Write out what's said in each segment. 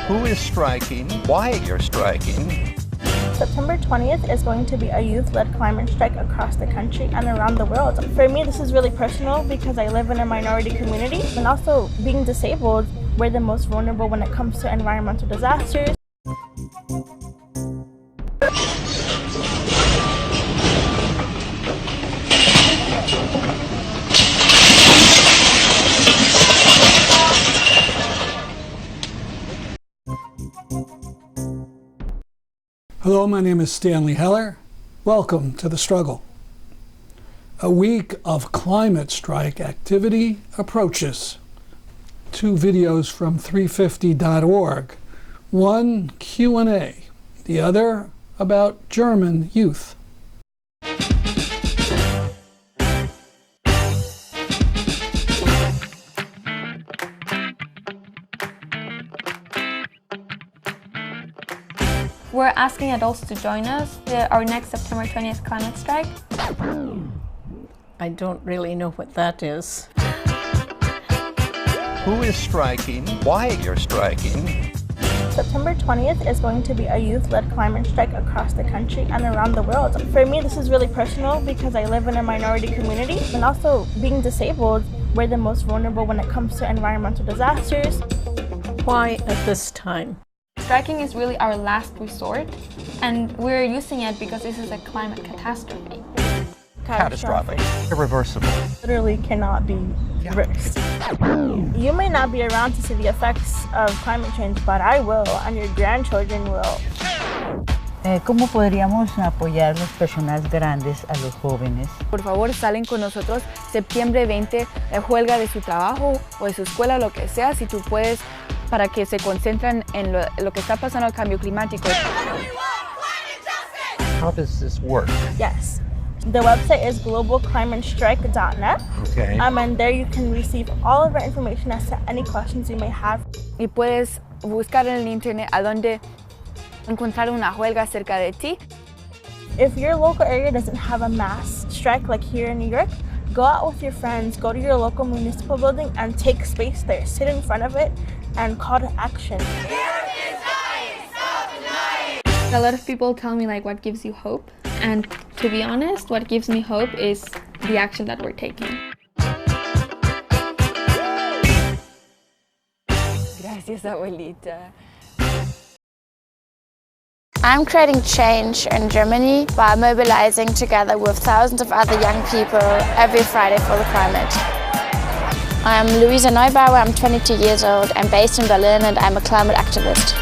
who is striking, why you're striking. September 20th is going to be a youth-led climate strike across the country and around the world. For me, this is really personal because I live in a minority community, and also being disabled, we're the most vulnerable when it comes to environmental disasters. Hello, my name is Stanley Heller. Welcome to The Struggle. A week of climate strike activity approaches. Two videos from 350.org. One Q&A, the other about German youth. We're asking adults to join us for our next September 20th climate strike. I don't really know what that is. Who is striking, why you're striking. September 20th is going to be a youth-led climate strike across the country and around the world. For me, this is really personal because I live in a minority community, and also being disabled, we're the most vulnerable when it comes to environmental disasters. Why at this time? Striking is really our last resort, and we're using it because this is a climate catastrophe. Catastrophic, irreversible. Literally cannot be reversed. You may not be around to see the effects of climate change, but I will, and your grandchildren will. ¿Cómo podríamos apoyar las personas grandes a los jóvenes? Por favor, salen con nosotros septiembre 20, la huelga de su trabajo o de su escuela, lo que sea, si tú puedes, para que se concentren en lo que está pasando el cambio climático. How does this work? Yes. The website is globalclimatestrike.net. Okay. And there you can receive all of our information as to any questions you may have. Y puedes buscar en el internet a dónde encontrar una huelga cerca de ti. If your local area doesn't have a mass strike like here in New York, go out with your friends, go to your local municipal building and take space there. Sit in front of it and call to action. A lot of people tell me like what gives you hope, and to be honest, what gives me hope is the action that we're taking. Gracias, abuelita. I'm creating change in Germany by mobilizing together with thousands of other young people every Friday for the climate. I'm Luisa Neubauer, I'm 22 years old, I'm based in Berlin and I'm a climate activist.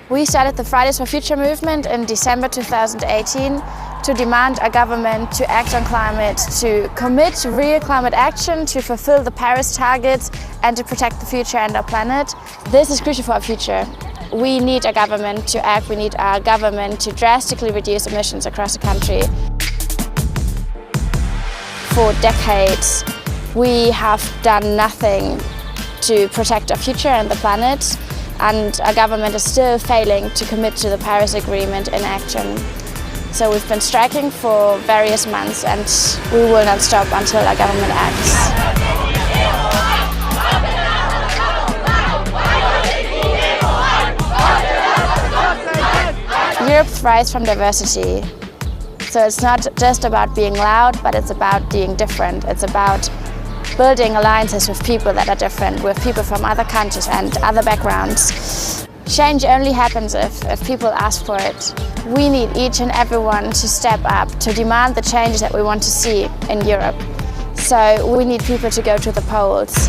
We started the Fridays for Future movement in December 2018 to demand a government to act on climate, to commit to real climate action, to fulfill the Paris targets and to protect the future and our planet. This is crucial for our future. We need a government to act, we need our government to drastically reduce emissions across the country. For decades, we have done nothing to protect our future and the planet, and our government is still failing to commit to the Paris Agreement in action. So we've been striking for various months and we will not stop until our government acts. Europe thrives from diversity. So it's not just about being loud, but it's about being different. It's about building alliances with people that are different, with people from other countries and other backgrounds. Change only happens if people ask for it. We need each and everyone to step up, to demand the changes that we want to see in Europe. So we need people to go to the polls.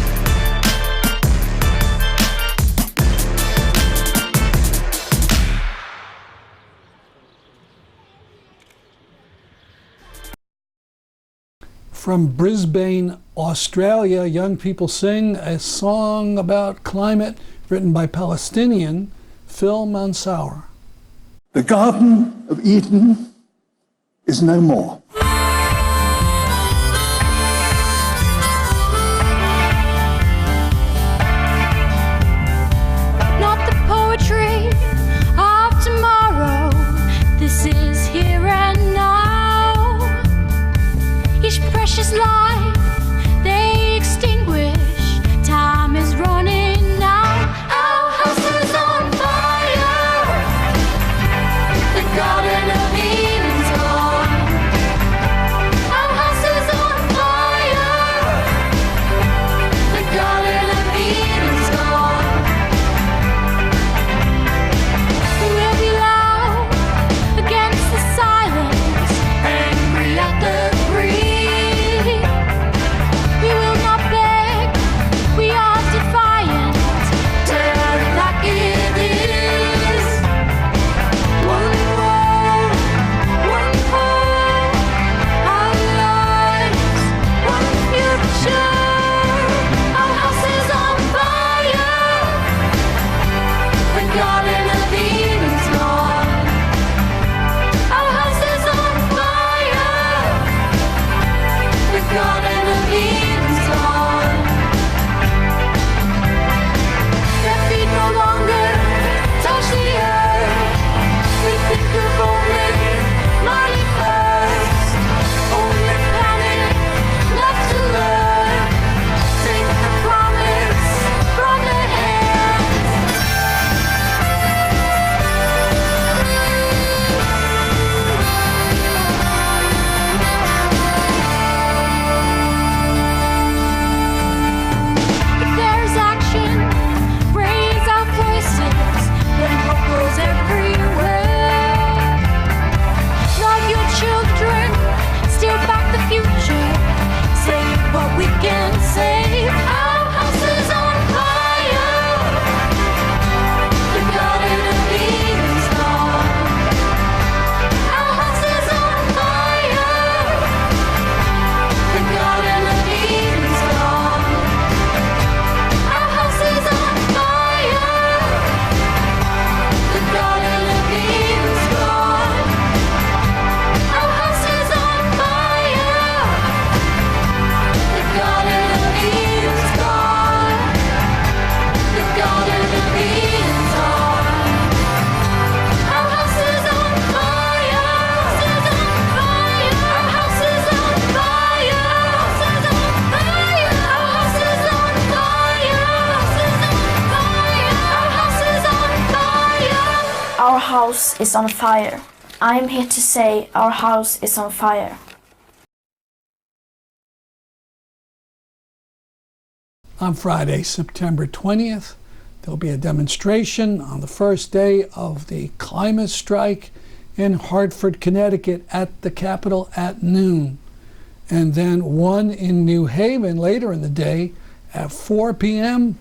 From Brisbane, Australia, young people sing a song about climate written by Palestinian Phil Monsour. The Garden of Eden is no more. Not the poetry of tomorrow. This is here and now. Each precious life house is on fire. I am here to say our house is on fire. On Friday, September 20th, there'll be a demonstration on the first day of the climate strike in Hartford, Connecticut at the Capitol at noon. And then one in New Haven later in the day at 4 p.m.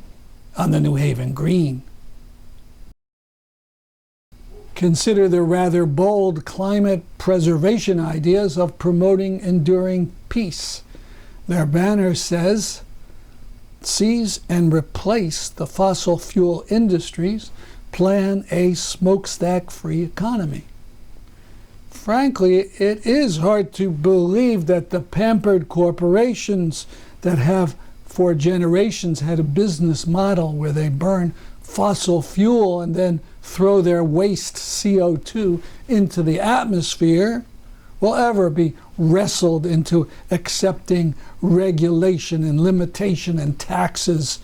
on the New Haven Green. Consider the rather bold climate preservation ideas of promoting enduring peace. Their banner says, "Seize and replace the fossil fuel industries, plan a smokestack-free economy." Frankly, it is hard to believe that the pampered corporations that have for generations had a business model where they burn fossil fuel and then throw their waste CO2 into the atmosphere will ever be wrestled into accepting regulation and limitation and taxes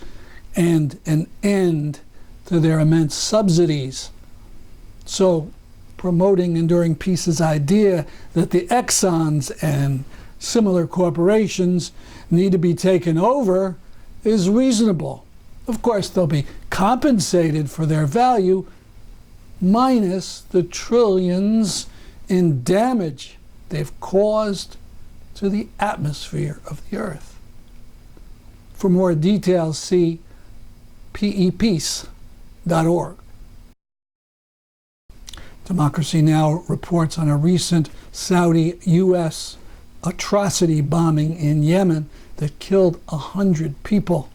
and an end to their immense subsidies. So promoting enduring peace's idea that the Exxons and similar corporations need to be taken over is reasonable. Of course, they'll be compensated for their value minus the trillions in damage they've caused to the atmosphere of the earth. For more details, see peace.org. Democracy Now! Reports on a recent Saudi-U.S. atrocity bombing in Yemen that killed 100 people.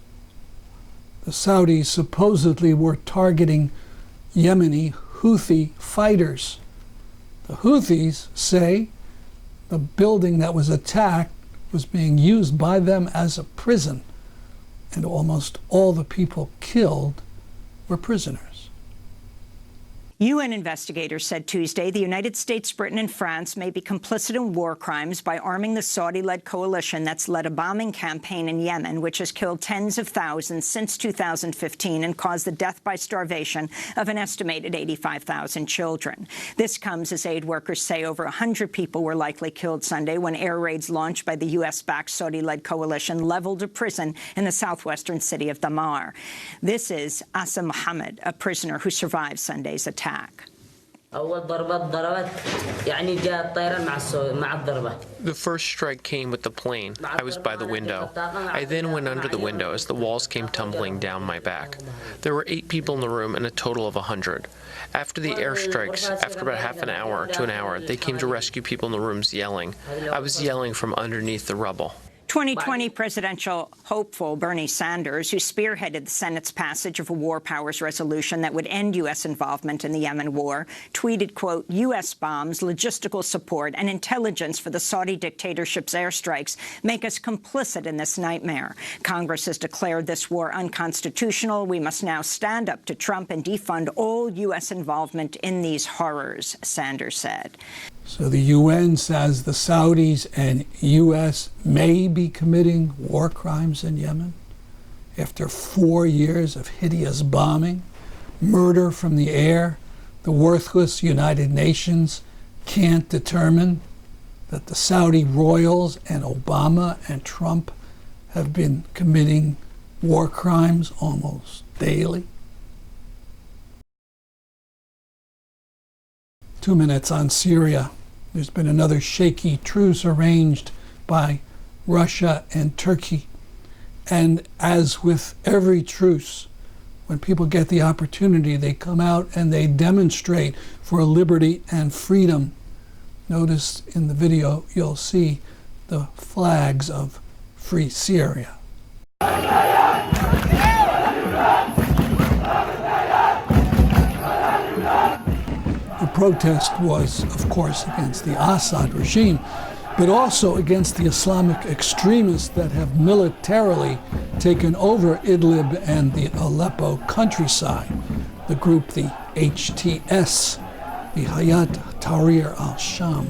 The Saudis supposedly were targeting Yemeni Houthi fighters. The Houthis say the building that was attacked was being used by them as a prison, and almost all the people killed were prisoners. UN investigators said Tuesday the United States, Britain, and France may be complicit in war crimes by arming the Saudi-led coalition that's led a bombing campaign in Yemen, which has killed tens of thousands since 2015 and caused the death by starvation of an estimated 85,000 children. This comes as aid workers say over 100 people were likely killed Sunday when air raids launched by the U.S.-backed Saudi-led coalition leveled a prison in the southwestern city of Damar. This is Asa Mohammed, a prisoner who survived Sunday's attack. The first strike came with the plane. I was by the window. I then went under the window as the walls came tumbling down my back. There were 8 people in the room and a total of 100. After the airstrikes, after about half an hour to an hour, they came to rescue people in the rooms yelling. I was yelling from underneath the rubble. 2020 presidential hopeful Bernie Sanders, who spearheaded the Senate's passage of a war powers resolution that would end U.S. involvement in the Yemen war, tweeted, quote, U.S. bombs, logistical support, and intelligence for the Saudi dictatorship's airstrikes make us complicit in this nightmare. Congress has declared this war unconstitutional. We must now stand up to Trump and defund all U.S. involvement in these horrors, Sanders said. So the UN says the Saudis and U.S. may be committing war crimes in Yemen after 4 years of hideous bombing, murder from the air. The worthless United Nations can't determine that the Saudi royals and Obama and Trump have been committing war crimes almost daily. 2 minutes on Syria. There's been another shaky truce arranged by Russia and Turkey. And as with every truce, when people get the opportunity, they come out and they demonstrate for liberty and freedom. Notice in the video, you'll see the flags of Free Syria. The protest was, of course, against the Assad regime, but also against the Islamic extremists that have militarily taken over Idlib and the Aleppo countryside. The group, the HTS, the Hayat Tahrir al-Sham.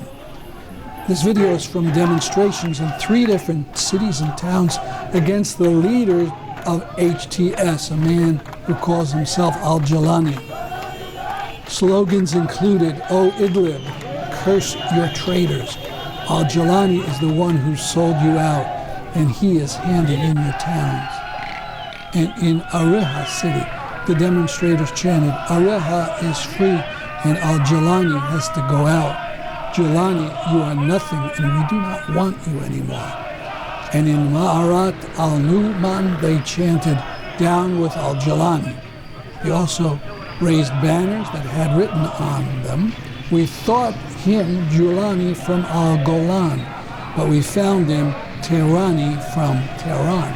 This video is from demonstrations in 3 different cities and towns against the leader of HTS, a man who calls himself al-Jalani. Slogans included, "O Idlib, curse your traitors. Al-Jalani is the one who sold you out, and he is handing in your towns." And in Ariha city, the demonstrators chanted, "Ariha is free, and Al-Jalani has to go out. Jalani, you are nothing, and we do not want you anymore." And in Ma'arat al-Nu'man, they chanted, "Down with Al-Jalani." They also raised banners that had written on them, "We thought him Julani from Al-Golan, but we found him Tehrani from Tehran."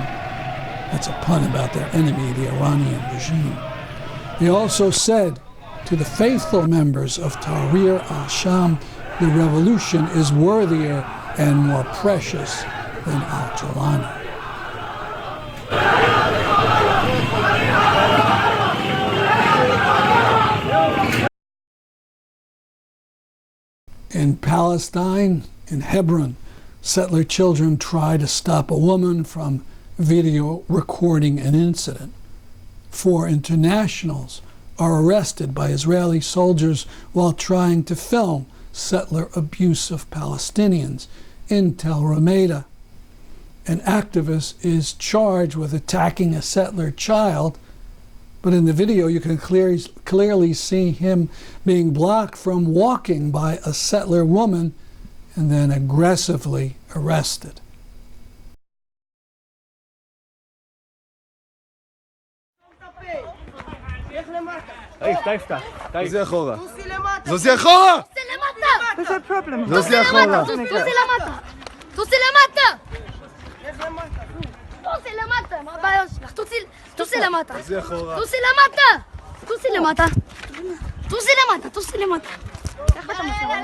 That's a pun about their enemy, the Iranian regime. They also said to the faithful members of Tahrir al-Sham, "The revolution is worthier and more precious than Al-Jalani." In Palestine, in Hebron, settler children try to stop a woman from video recording an incident. 4 internationals are arrested by Israeli soldiers while trying to film settler abuse of Palestinians in Tel Rumeida. An activist is charged with attacking a settler child, but in the video you can clearly see him being blocked from walking by a settler woman and then aggressively arrested. There's a problem. תוציא למטה! תוציא למטה! תוציא למטה! מה הבעיה שלך? תוציא למטה! תוציא למטה! תוציא למטה! תוציא למטה! תוציא למטה! איך אתה מסתכל?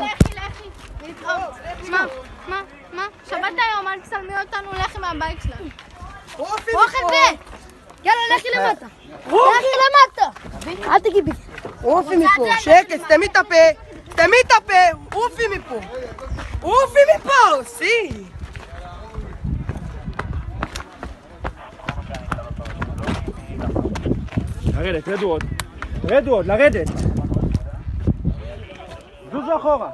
מה? שבת היום, אל תצלמי אותנו, לכי מהבית שלנו. אוכל בית! יאללה, לכי למטה! לכי למטה! אל תגיבי. עופי מפה, שקט, סתמי את הפה! סתמי את הפה! עופי מפה! עופי מפה! סי! לרדת, רדו עוד, לרדת. זוזו אחורה.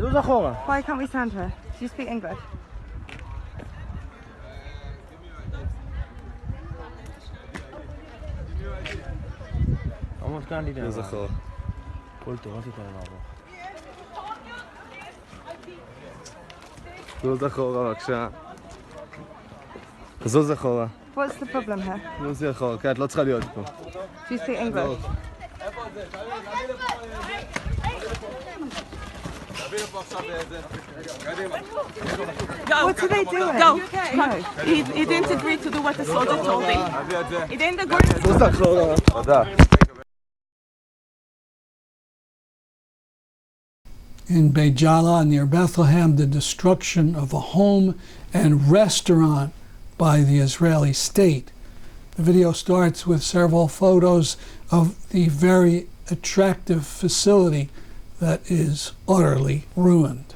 זוז אחורה. Why can't we stand her? Do you speak English? עמוד כאן לידי. זוז אחורה. כל טוב, אל תתן לעבור. זוז אחורה בבקשה. זוז אחורה. What's the problem here? זוזי אחורה, כן, את לא צריכה להיות פה. Do you speak English? What are they doing? Go. No. He didn't agree to do what the soldier told him. He didn't agree to do זוז אחורה. תודה. In Beit Jala near Bethlehem, the destruction of a home and restaurant by the Israeli state. The video starts with several photos of the very attractive facility that is utterly ruined.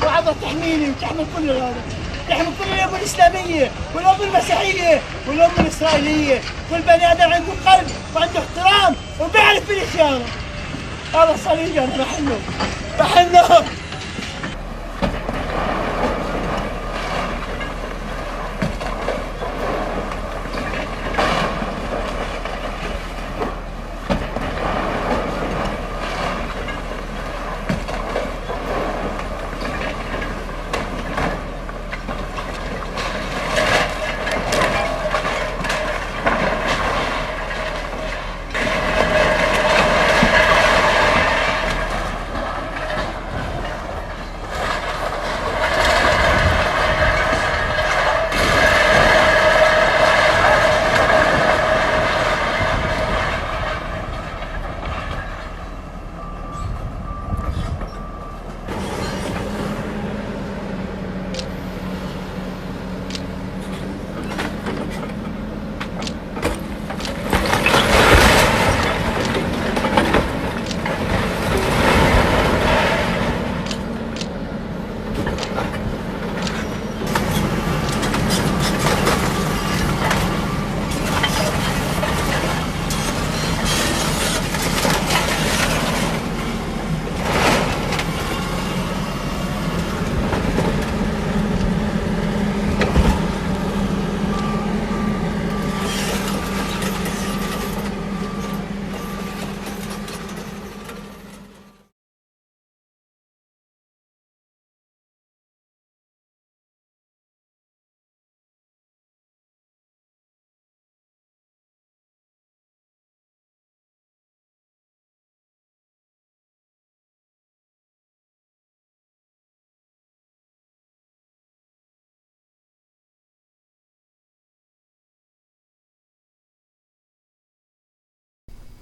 وعبر تحميني وتحمل كل هذا، تحمل كل الأمة الإسلامية والأمة المسيحية والأمة الإسرائيلية، كل بني آدم عنده قلب وعنده احترام وبيعرف بالخيانة. هذا صليبي أنا بحنه بحنه.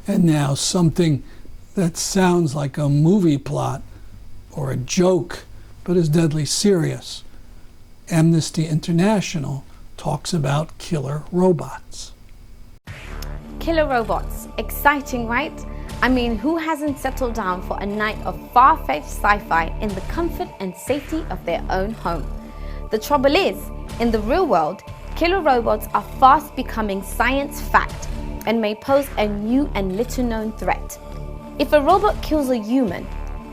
And now something that sounds like a movie plot or a joke, but is deadly serious. Amnesty International talks about killer robots. Killer robots. Exciting, right? I mean, who hasn't settled down for a night of far-fetched sci-fi in the comfort and safety of their own home? The trouble is, in the real world, killer robots are fast becoming science fact and may pose a new and little known threat. If a robot kills a human,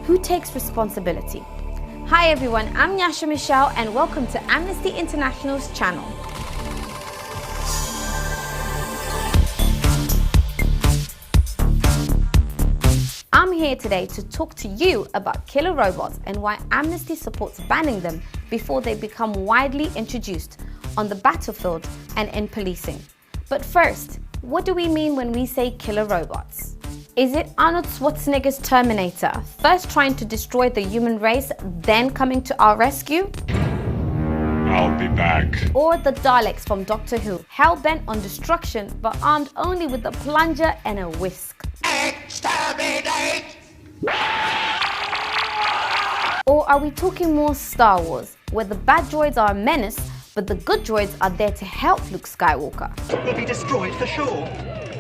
who takes responsibility? Hi everyone, I'm Yasha Michelle and welcome to Amnesty International's channel. I'm here today to talk to you about killer robots and why Amnesty supports banning them before they become widely introduced on the battlefield and in policing. But first, what do we mean when we say killer robots? Is it Arnold Schwarzenegger's Terminator, first trying to destroy the human race, then coming to our rescue? I'll be back. Or the Daleks from Doctor Who, hell-bent on destruction but armed only with a plunger and a whisk? Exterminate! Or are we talking more Star Wars, where the bad droids are a menace, but the good droids are there to help Luke Skywalker? Will be destroyed for sure.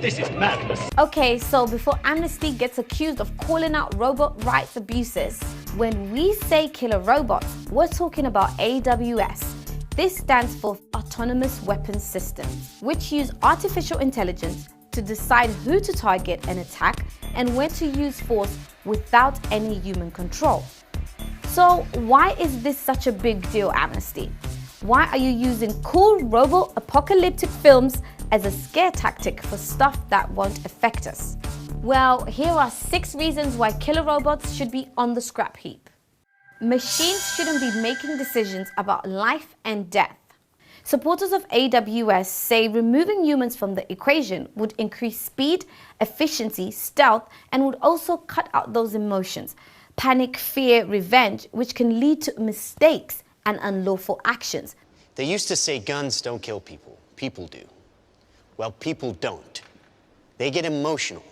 This is madness. Okay, so before Amnesty gets accused of calling out robot rights abuses, when we say killer robots, we're talking about AWS. This stands for Autonomous Weapons Systems, which use artificial intelligence to decide who to target and attack and when to use force without any human control. So why is this such a big deal, Amnesty? Why are you using cool robo-apocalyptic films as a scare tactic for stuff that won't affect us? Well, here are 6 reasons why killer robots should be on the scrap heap. Machines shouldn't be making decisions about life and death. Supporters of AWS say removing humans from the equation would increase speed, efficiency, stealth, and would also cut out those emotions, panic, fear, revenge, which can lead to mistakes and unlawful actions. They used to say guns don't kill people, people do. Well, people don't. They get emotional,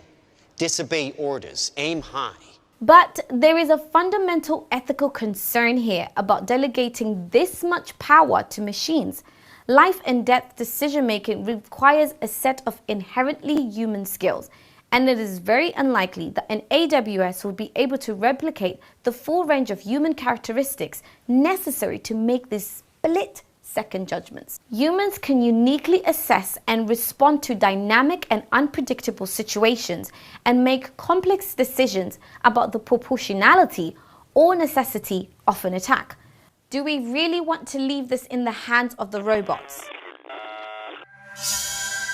disobey orders, aim high. But there is a fundamental ethical concern here about delegating this much power to machines. Life and death decision-making requires a set of inherently human skills, And it is very unlikely that an AWS will be able to replicate the full range of human characteristics necessary to make these split-second judgments. Humans can uniquely assess and respond to dynamic and unpredictable situations and make complex decisions about the proportionality or necessity of an attack. Do we really want to leave this in the hands of the robots?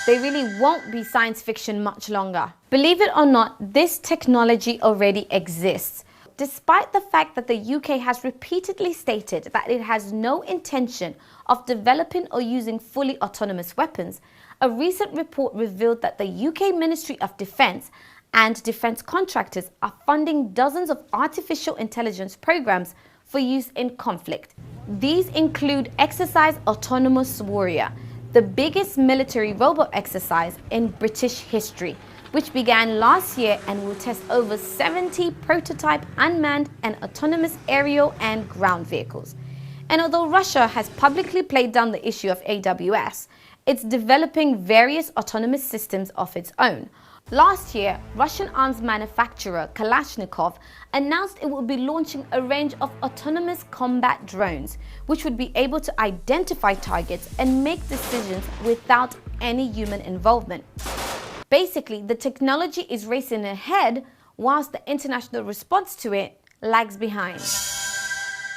They really won't be science fiction much longer. Believe it or not, this technology already exists. Despite the fact that the UK has repeatedly stated that it has no intention of developing or using fully autonomous weapons, a recent report revealed that the UK Ministry of Defence and defence contractors are funding dozens of artificial intelligence programs for use in conflict. These include Exercise Autonomous Warrior, the biggest military robot exercise in British history, which began last year and will test over 70 prototype unmanned and autonomous aerial and ground vehicles. And although Russia has publicly played down the issue of AWS, it's developing various autonomous systems of its own. Last year, Russian arms manufacturer Kalashnikov announced it would be launching a range of autonomous combat drones, which would be able to identify targets and make decisions without any human involvement. Basically, the technology is racing ahead whilst the international response to it lags behind.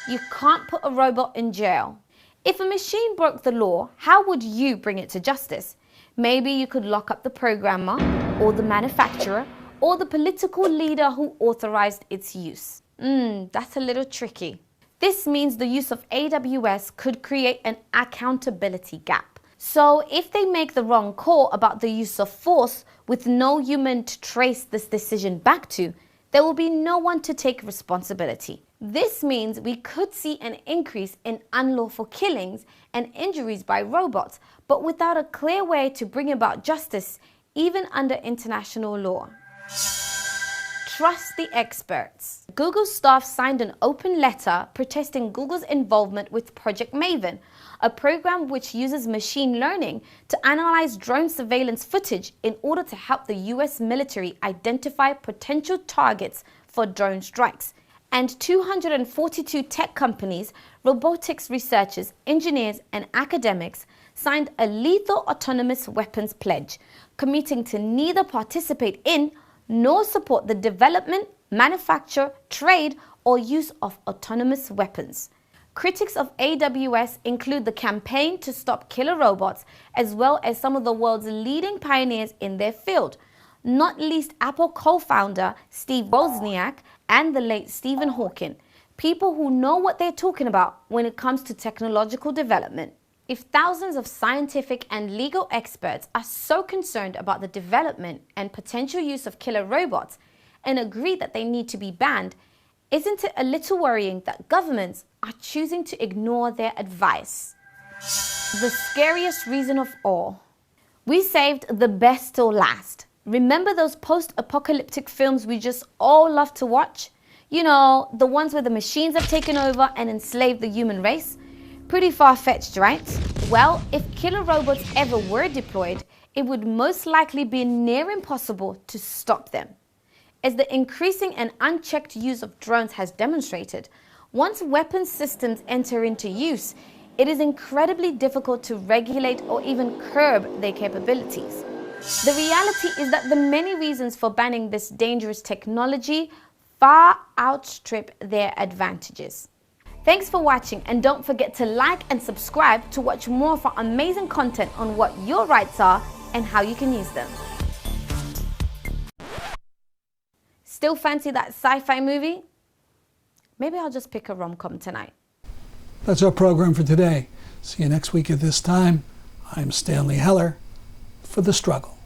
You can't put a robot in jail. If a machine broke the law, how would you bring it to justice? Maybe you could lock up the programmer, or the manufacturer, or the political leader who authorized its use. That's a little tricky. This means the use of AWS could create an accountability gap. So if they make the wrong call about the use of force with no human to trace this decision back to, there will be no one to take responsibility. This means we could see an increase in unlawful killings and injuries by robots, but without a clear way to bring about justice, even under international law. Trust the experts. Google staff signed an open letter protesting Google's involvement with Project Maven, a program which uses machine learning to analyze drone surveillance footage in order to help the US military identify potential targets for drone strikes. And 242 tech companies, robotics researchers, engineers, and academics signed a lethal autonomous weapons pledge, committing to neither participate in nor support the development, manufacture, trade, or use of autonomous weapons. Critics of AWS include the Campaign to Stop Killer Robots, as well as some of the world's leading pioneers in their field, not least Apple co-founder Steve Wozniak and the late Stephen Hawking, people who know what they're talking about when it comes to technological development. If thousands of scientific and legal experts are so concerned about the development and potential use of killer robots and agree that they need to be banned, isn't it a little worrying that governments are choosing to ignore their advice? The scariest reason of all. We saved the best till last. Remember those post-apocalyptic films we just all love to watch? You know, the ones where the machines have taken over and enslaved the human race? Pretty far-fetched, right? Well, if killer robots ever were deployed, it would most likely be near impossible to stop them. As the increasing and unchecked use of drones has demonstrated, once weapons systems enter into use, it is incredibly difficult to regulate or even curb their capabilities. The reality is that the many reasons for banning this dangerous technology far outstrip their advantages. Thanks for watching, and don't forget to like and subscribe to watch more of our amazing content on what your rights are and how you can use them. Still fancy that sci-fi movie? Maybe I'll just pick a rom-com tonight. That's our program for today. See you next week at this time. I'm Stanley Heller for The Struggle.